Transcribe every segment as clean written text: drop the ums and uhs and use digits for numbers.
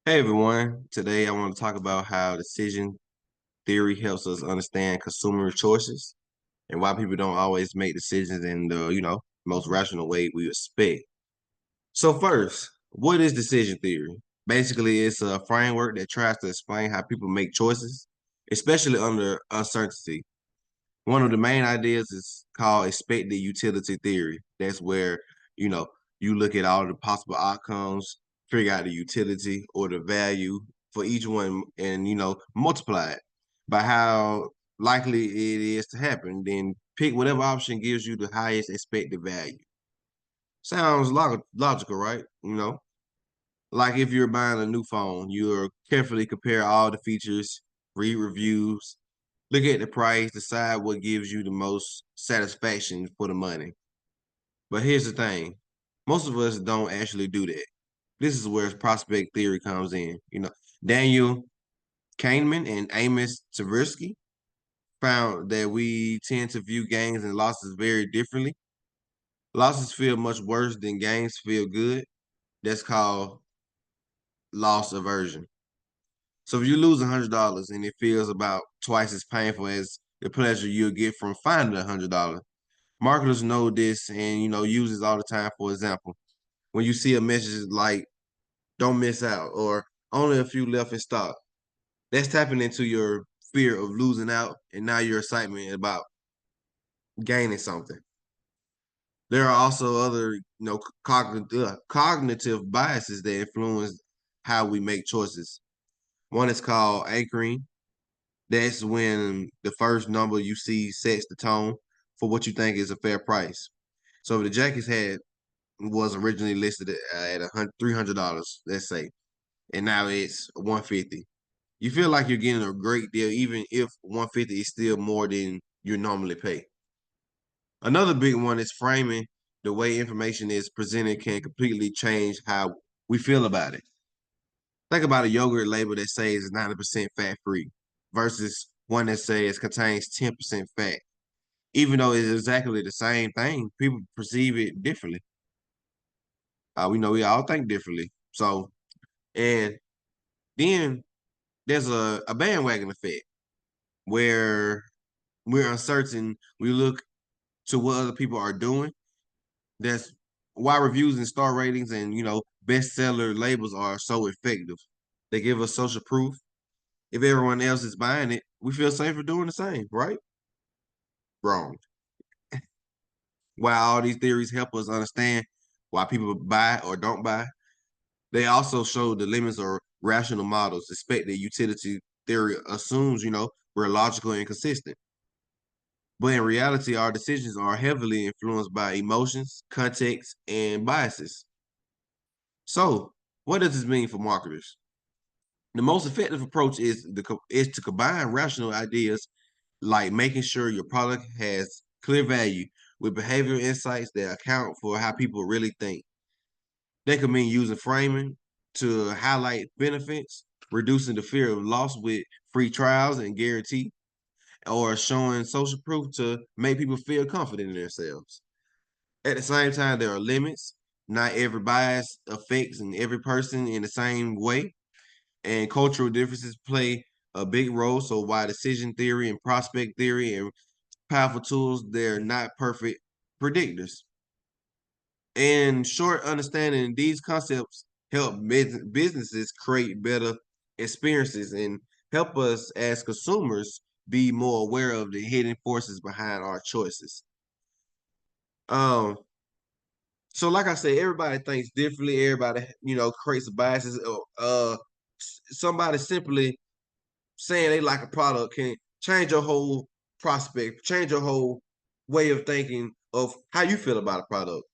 Hey everyone, today I want to talk about how decision theory helps us understand consumer choices and why people don't always make decisions in the most rational way we expect. So first, what is decision theory? Basically, it's a framework that tries to explain how people make choices, especially under uncertainty. One of the main ideas is called expected utility theory. That's where, you know, you look at all the possible outcomes, figure out the utility or the value for each one and, multiply it by how likely it is to happen. Then pick whatever option gives you the highest expected value. Sounds logical, right? Like if you're buying a new phone, you're carefully compare all the features, read reviews, look at the price, decide what gives you the most satisfaction for the money. But here's the thing. Most of us don't actually do that. This is where prospect theory comes in. Daniel Kahneman and Amos Tversky found that we tend to view gains and losses very differently. Losses feel much worse than gains feel good. That's called loss aversion. So if you lose $100 and it feels about twice as painful as the pleasure you'll get from finding $100, marketers know this and use this all the time. For example, when you see a message like "Don't miss out" or "Only a few left in stock," that's tapping into your fear of losing out and now your excitement about gaining something. There are also other, cognitive biases that influence how we make choices. One is called anchoring. That's when the first number you see sets the tone for what you think is a fair price. So if the jacket's had was originally listed at $300, let's say, and now it's 150. You feel like you're getting a great deal, even if 150 is still more than you normally pay. Another big one is framing. The way information is presented can completely change how we feel about it. Think about a yogurt label that says 90% fat free versus one that says contains 10% fat. Even though it's exactly the same thing, people perceive it differently. We know we all think differently. So, and then there's a bandwagon effect where we're uncertain. We look to what other people are doing. That's why reviews and star ratings and bestseller labels are so effective. They give us social proof. If everyone else is buying it, we feel safer doing the same, right? Wrong. While all these theories help us understand why people buy or don't buy, they also show the limits of rational models. Expected utility theory assumes, we're logical and consistent. But in reality, our decisions are heavily influenced by emotions, context, and biases. So, what does this mean for marketers? The most effective approach is to combine rational ideas like making sure your product has clear value with behavioral insights that account for how people really think. They could mean using framing to highlight benefits, reducing the fear of loss with free trials and guarantee, or showing social proof to make people feel confident in themselves. At the same time, there are limits. Not every bias affects and every person in the same way, and cultural differences play a big role. So, while decision theory and prospect theory and powerful tools, they're not perfect predictors. And short understanding these concepts help businesses create better experiences and help us as consumers be more aware of the hidden forces behind our choices. Um, so like I said, everybody thinks differently. Everybody, creates biases. Somebody simply saying they like a product can change your whole prospect, change your whole way of thinking of how you feel about a product.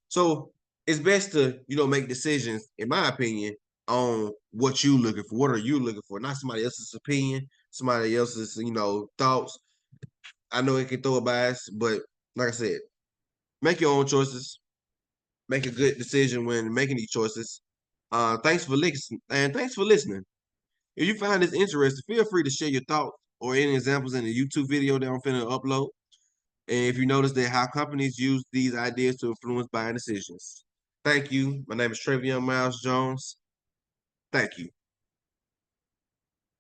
So it's best to, make decisions, in my opinion, on what you looking for. What are you looking for? Not somebody else's opinion, somebody else's, thoughts. I know it can throw a bias, but like I said, make your own choices. Make a good decision when making these choices. Thanks for listening, and thanks for listening. If you find this interesting, feel free to share your thoughts or any examples in the YouTube video that I'm finna upload. And if you notice that how companies use these ideas to influence buying decisions. Thank you. My name is Travion Miles Jones. Thank you.